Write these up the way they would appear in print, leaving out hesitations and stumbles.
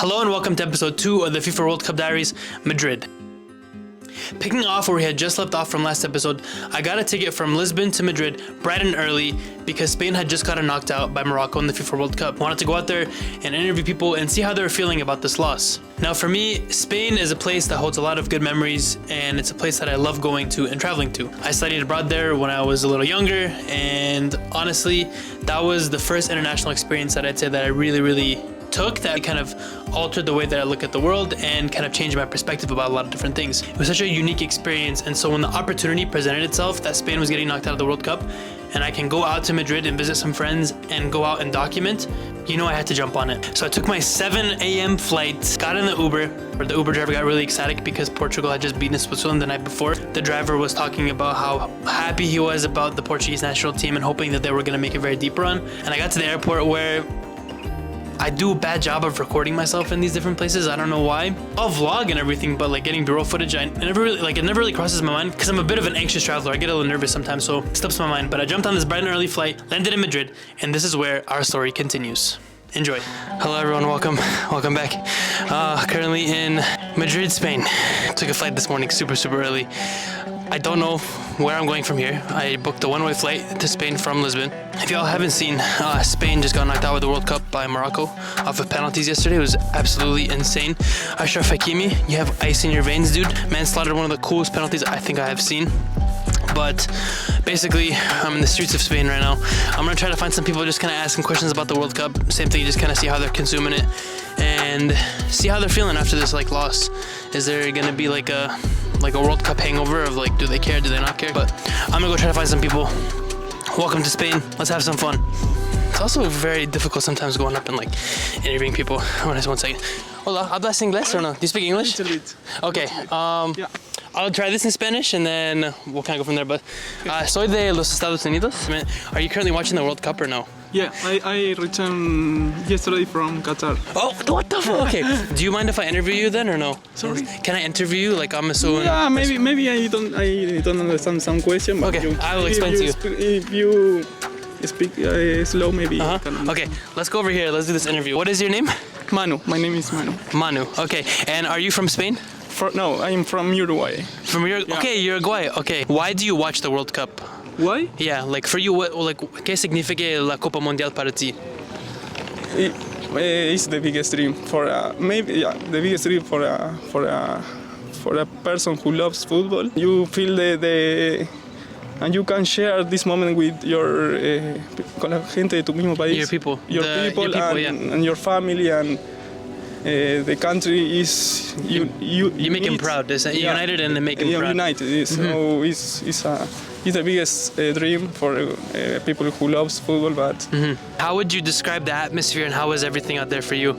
Hello and welcome to episode 2 of the FIFA World Cup Diaries, Madrid. Picking off where we had just left off from last episode, I got a ticket from Lisbon to Madrid bright and early because Spain had just gotten knocked out by Morocco in the FIFA World Cup. I wanted to go out there and interview people and see how they were feeling about this loss. Now for me, Spain is a place that holds a lot of good memories, and it's a place that I love going to and traveling to. I studied abroad there when I was a little younger, and honestly, that was the first international experience that I'd say that I really took that kind of altered the way that I look at the world and kind of changed my perspective about a lot of different things. It was such a unique experience, and so when the opportunity presented itself that Spain was getting knocked out of the World Cup and I can go out to Madrid and visit some friends and go out and document, I had to jump on it. So I took my 7 a.m. flight, got in the Uber, where the Uber driver got really ecstatic because Portugal had just beaten Switzerland the night before. The driver was talking about how happy he was about the Portuguese national team and hoping that they were going to make a very deep run. And I got to the airport where I do a bad job of recording myself in these different places. I don't know why. I'll vlog and everything, but like getting B-roll footage, it never really crosses my mind because I'm a bit of an anxious traveler. I get a little nervous sometimes, so it slips my mind. But I jumped on this bright and early flight, landed in Madrid, and this is where our story continues. Enjoy. Hello everyone, welcome back. Currently in Madrid, Spain. Took a flight this morning super early. I don't know where I'm going from here. I booked a one-way flight to Spain from Lisbon. If y'all haven't seen, Spain just got knocked out with the World Cup by Morocco off of penalties yesterday. It was absolutely insane. Ashraf Hakimi, you have ice in your veins, dude. Man slaughtered one of the coolest penalties I think I have seen. But basically, I'm in the streets of Spain right now. I'm gonna try to find some people just kind of asking questions about the World Cup. Same thing, just kind of see how they're consuming it and see how they're feeling after this loss. Is there gonna be like a World Cup hangover of do they care, do they not care? But I'm gonna go try to find some people. Welcome to Spain. Let's have some fun. It's also very difficult sometimes going up and interviewing people. Hold on just 1 second. Hola, ¿hablas inglés or no? Do you speak English? A little bit. Okay. Yeah. I'll try this in Spanish and then we'll kind of go from there. But soy de los Estados Unidos. Are you currently watching the World Cup or no? Yeah, I returned yesterday from Qatar. Oh, what the fuck? Okay. Do you mind if I interview you then or no? Sorry? Can I interview you? I'm assuming. Yeah, maybe I don't understand some question. But okay, I will explain to you. If you speak slow, maybe. You can Okay, let's go over here. Let's do this interview. What is your name? Manu. My name is Manu. Manu. Okay. And are you from Spain? No, I'm from Uruguay. From Uruguay? Yeah. Okay, Uruguay. Okay. Why do you watch the World Cup? Why? Yeah, for you, ¿qué significa la Copa Mundial para ti? It's the biggest dream the biggest dream for a person who loves football. You feel and you can share this moment with con la gente de tu mismo país. Your people. And your family and the country is you make them proud. It's united and they make them proud. United. So it's the biggest dream for people who loves football. But how would you describe the atmosphere and how was everything out there for you?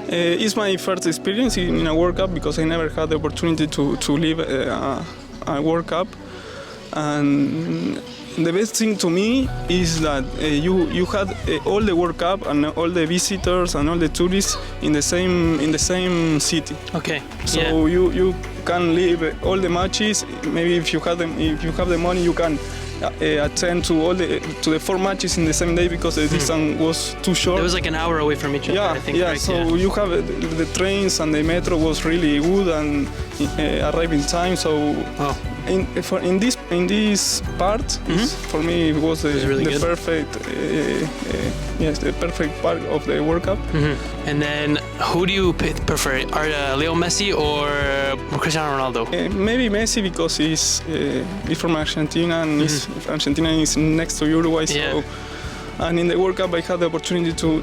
It's my first experience in a World Cup because I never had the opportunity to live a World Cup. And the best thing to me is that you had all the World Cup and all the visitors and all the tourists in the same city. Okay. So you can live all the matches. Maybe if you have the money, you can attend to the 4 matches in the same day because the distance was too short. It was an hour away from each other. Yeah, I think. yeah. Correct, So you have the trains and the metro was really good and arrived in time. So. Wow. In this part, for me, it was the perfect, the perfect part of the World Cup. And then, who do you prefer? Are Leo Messi or Cristiano Ronaldo? Maybe Messi because he's from Argentina and Argentina is next to Uruguay. So, and in the World Cup, I had the opportunity to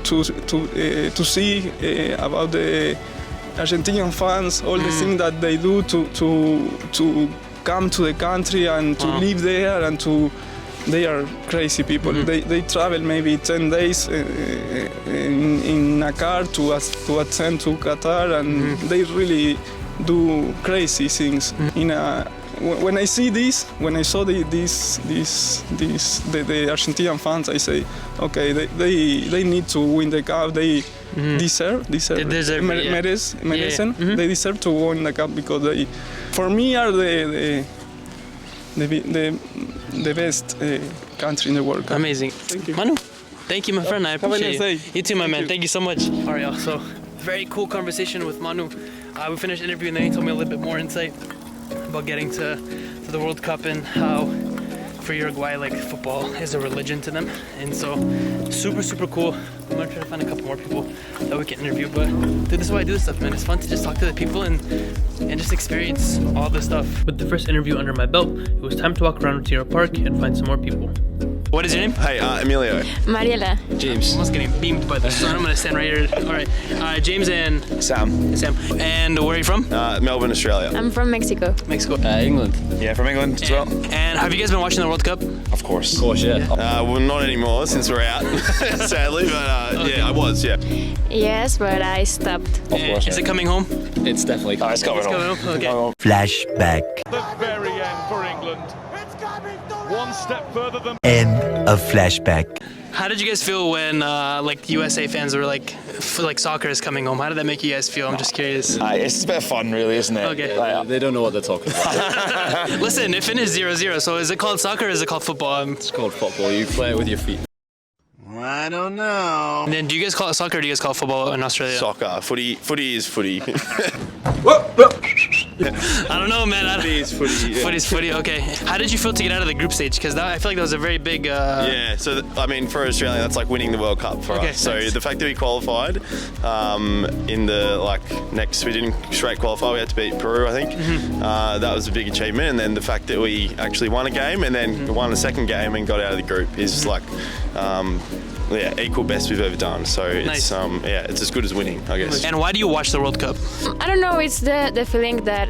see about the Argentinian fans, all the things that they do to come to the country and to live there and they are crazy people. They travel maybe 10 days in a car to attend to Qatar and they really do crazy things. When I see this, when I saw the Argentinian fans, I say, okay, they need to win the cup. They deserve, merecen. They deserve to win the cup because they, for me, are the best country in the world. Amazing. Thank you. Manu, thank you, my friend. I appreciate Have a it. nice day. You too, my man. Thank you so much. All right, y'all. So very cool conversation with Manu. We finished interviewing, and then he told me a little bit more insight about getting to the World Cup and how for Uruguay, like, football is a religion to them. And so super cool. I'm gonna try to find a couple more people that we can interview, but dude, this is why I do this stuff, man. It's fun to just talk to the people and just experience all this stuff. With the first interview under my belt, it was time to walk around Retiro Park and find some more people. What is your name? Hey, Emilio. Mariela. James. I'm almost getting beamed by the sun. I'm gonna stand right here. All right, James and Sam. And where are you from? Melbourne, Australia. I'm from Mexico. Mexico. England. Yeah, from England as well. And have you guys been watching the World Cup? Of course. Of course, yeah. Well, not anymore since we're out, sadly, but Okay. yeah, I was, yeah. Yes, but I stopped. Of course. Is it coming home? It's definitely. It's coming It's coming on. home? Okay. Flashback. The very end for England. One step further than End of flashback. How did you guys feel when like USA fans were like soccer is coming home? How did that make you guys feel? I'm just curious. It's just a bit of fun, really, isn't it? Okay. They don't know what they're talking about. Listen, it finished 0-0, so is it called soccer or is it called football? It's called football. You play it with your feet. I don't know. And then do you guys call it soccer or do you guys call it football in Australia? Soccer. Footy is footy. I don't know, man. Footy is footy. Yeah. Footy's footy, okay. How did you feel to get out of the group stage? Because I feel like that was a very big... Yeah, so I mean, for Australia, that's like winning the World Cup for Okay, us. So nice. the fact that we qualified in the we didn't straight qualify. We had to beat Peru, I think. That was a big achievement. And then the fact that we actually won a game and then won a second game and got out of the group is like, equal best we've ever done. So it's Nice. it's as good as winning, I guess. And why do you watch the World Cup? I don't know, it's the feeling that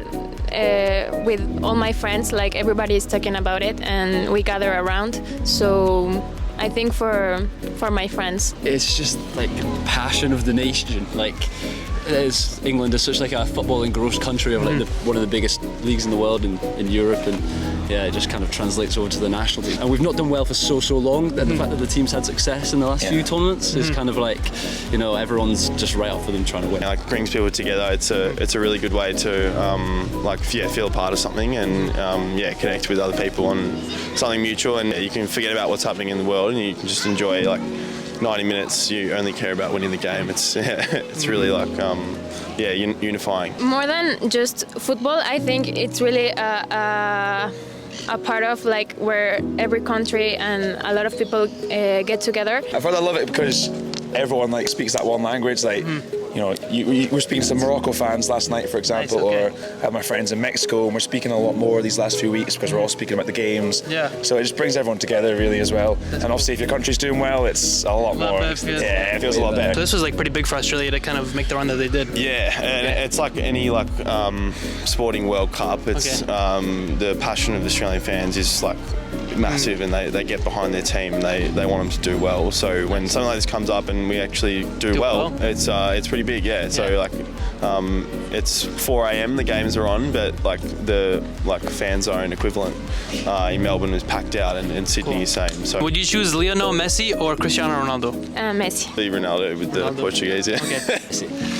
with all my friends, like everybody is talking about it and we gather around. So I think for my friends. It's just like passion of the nation. Like, England is such like a football engrossed country of like one of the biggest leagues in the world in Europe, and yeah, it just kind of translates over to the national team. And we've not done well for so long that the fact that the team's had success in the last few tournaments is kind of like, you know, everyone's just right up for them trying to win. Like, brings people together. It's a really good way to feel a part of something and connect with other people on something mutual, and you can forget about what's happening in the world and you can just enjoy like 90 minutes. You only care about winning the game. It's really like unifying. More than just football, I think it's really a part of like where every country and a lot of people get together. I love it because everyone like speaks that one language. Like, you know, we were speaking to Morocco fans last night, for example, Nice, okay. or I have my friends in Mexico, and we're speaking a lot more these last few weeks because we're all speaking about the games. Yeah. So it just brings everyone together really as well. And obviously, if your country's doing well, it's a lot more. better, It feels a lot So better. this was like pretty big for Australia to kind of make the run that they did. Yeah, and it's like any sporting World Cup. It's the passion of Australian fans is like massive, and they get behind their team. They want them to do well. So when something like this comes up and we actually do well, it's pretty big. Yeah. So like it's 4 a.m. the games are on, but like the fan zone equivalent in Melbourne is packed out, and Sydney is same. So Would you choose Lionel Messi or Cristiano Ronaldo? Messi. leave Ronaldo with the Portuguese. Yeah. Okay.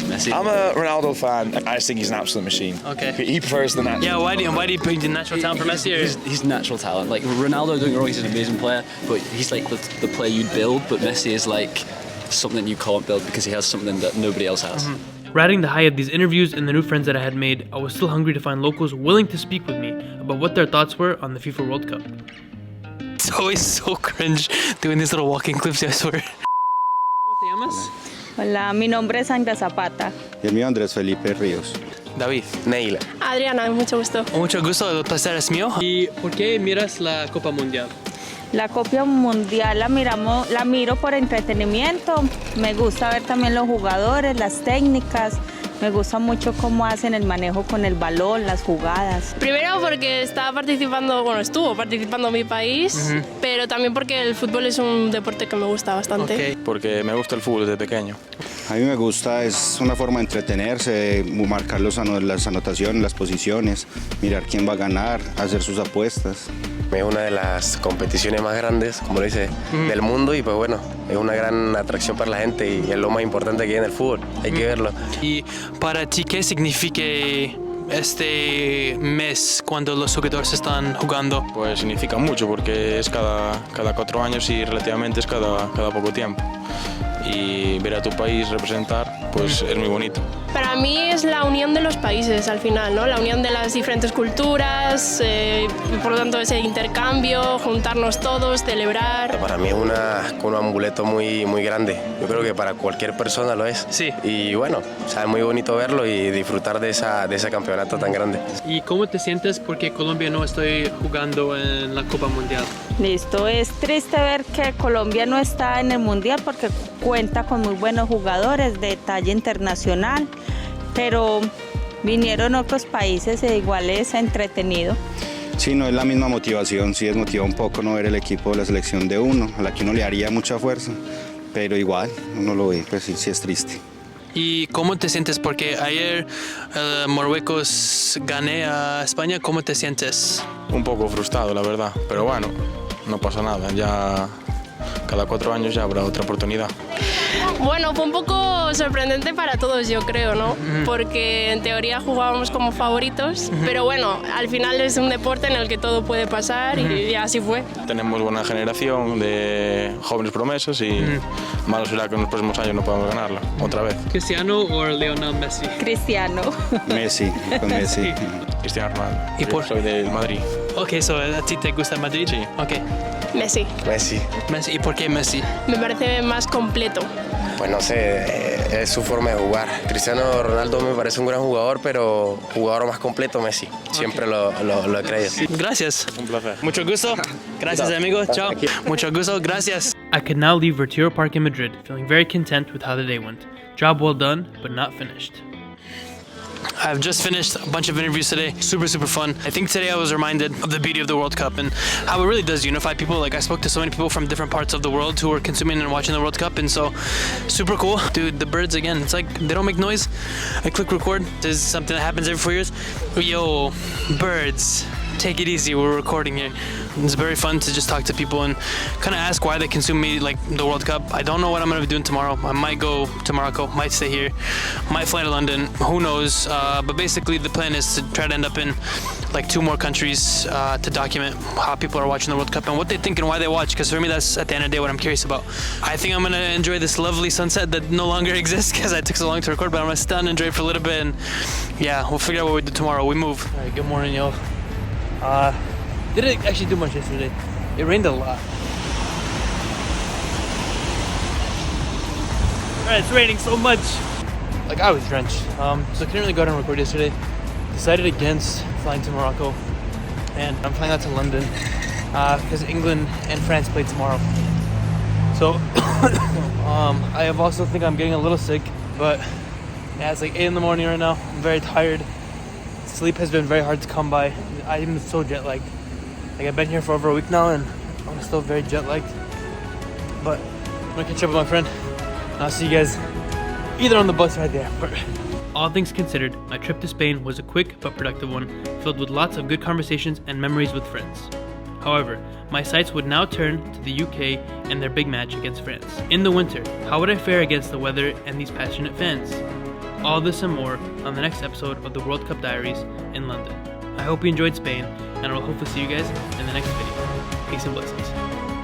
Messi. I'm a Ronaldo fan. I just think he's an absolute machine. Okay. He prefers the natural. Yeah, why do you pick the natural talent for Messi? Or? He's natural talent. Like Ronaldo, don't get me wrong, he's an amazing player, but he's like the player you'd build. But Messi is like something you can't build because he has something that nobody else has. Riding the high of these interviews and the new friends that I had made, I was still hungry to find locals willing to speak with me about what their thoughts were on the FIFA World Cup. It's always so cringe doing these little walking clips, I swear. Hola, mi nombre es Sandra Zapata. Y el mío Andrés Felipe Ríos. David. Neil. Adriana, mucho gusto. Mucho gusto, el placer es mío. ¿Y por qué miras la Copa Mundial? La Copa Mundial la miro por entretenimiento. Me gusta ver también los jugadores, las técnicas. Me gusta mucho cómo hacen el manejo con el balón, las jugadas. Primero porque estuvo participando mi país, pero también porque el fútbol es un deporte que me gusta bastante. Okay. Porque me gusta el fútbol desde pequeño. A mí me gusta, es una forma de entretenerse, marcar las anotaciones, las posiciones, mirar quién va a ganar, hacer sus apuestas. Es una de las competiciones más grandes, como lo dice, del mundo, y pues bueno, es una gran atracción para la gente y es lo más importante que hay en el fútbol, hay que verlo. ¿Y para ti qué significa este mes cuando los jugadores están jugando? Pues significa mucho porque es cada 4 años y relativamente es cada poco tiempo. y ver a tu país representar, pues es muy bonito. Para mí es la unión de los países al final, ¿no? La unión de las diferentes culturas, por lo tanto ese intercambio, juntarnos todos, celebrar. Para mí es un amuleto muy, muy grande. Yo creo que para cualquier persona lo es. Sí. Y bueno, o sea, es muy bonito verlo y disfrutar de ese campeonato tan grande. ¿Y cómo te sientes porque Colombia no estoy jugando en la Copa Mundial? Listo, es triste ver que Colombia no está en el Mundial porque cuenta con muy buenos jugadores de talla internacional, pero vinieron otros países e igual es entretenido. Sí, no es la misma motivación, sí desmotiva un poco no ver el equipo de la selección de uno, a la que uno le haría mucha fuerza, pero igual uno lo ve, pues sí es triste. ¿Y cómo te sientes? Porque ayer Marruecos gané a España, ¿cómo te sientes? Un poco frustrado, la verdad, pero bueno, no pasa nada, ya cada 4 años ya habrá otra oportunidad. Bueno, fue un poco sorprendente para todos, yo creo, ¿no? Porque en teoría jugábamos como favoritos, pero bueno, al final es un deporte en el que todo puede pasar y así fue. Tenemos buena generación de jóvenes promesas y malo será que en los próximos años no podamos ganarla otra vez. ¿Cristiano o Lionel Messi? Cristiano. Messi, con Messi. Cristiano Ronaldo. ¿Y por? Soy del Madrid. Ok, ¿a ti te gusta Madrid? Sí. Ok. Messi. Messi. Messi. ¿Y por qué Messi? Me parece más completo. Pues no sé, es su forma de jugar. Cristiano Ronaldo me parece un gran jugador, pero jugador más completo Messi. Siempre lo he creído. Gracias. Un placer. Mucho gusto. Gracias, amigo. Chao. Mucho gusto. Gracias. I could now leave Retiro Park in Madrid, feeling very content with how the day went. Job well done, but not finished. I've just finished a bunch of interviews today. Super fun. I think today I was reminded of the beauty of the World Cup and how it really does unify people. Like I spoke to so many people from different parts of the world who are consuming and watching the World Cup, and so super cool. Dude, the birds again, it's like they don't make noise. I click record. This is something that happens every 4 years. Yo, birds. Take it easy, we're recording here. It's very fun to just talk to people and kind of ask why they consume me like the World Cup. I don't know what I'm going to be doing tomorrow. I might go to Morocco, might stay here, might fly to London, who knows. But basically the plan is to try to end up in like 2 more countries to document how people are watching the World Cup and what they think and why they watch, because for me that's at the end of the day what I'm curious about. I think I'm going to enjoy this lovely sunset that no longer exists because I took so long to record, but I'm going to stand and enjoy it for a little bit, and yeah, we'll figure out what we do tomorrow. We move. All right, good morning, yo. Didn't actually do much yesterday. It rained a lot. Alright, it's raining so much. Like I was drenched. So I couldn't really go out and record yesterday. Decided against flying to Morocco. And I'm flying out to London because England and France play tomorrow. So I have also think I'm getting a little sick, but yeah, it's like 8 in the morning right now. I'm very tired. Sleep has been very hard to come by. I'm so jet lagged. Like I've been here for over a week now and I'm still very jet lagged. But I'm gonna catch up with my friend. And I'll see you guys either on the bus or right there. All things considered, my trip to Spain was a quick but productive one, filled with lots of good conversations and memories with friends. However, my sights would now turn to the UK and their big match against France. In the winter, how would I fare against the weather and these passionate fans? All this and more on the next episode of the World Cup Diaries in London. I hope you enjoyed Spain, and I will hopefully see you guys in the next video. Peace and blessings.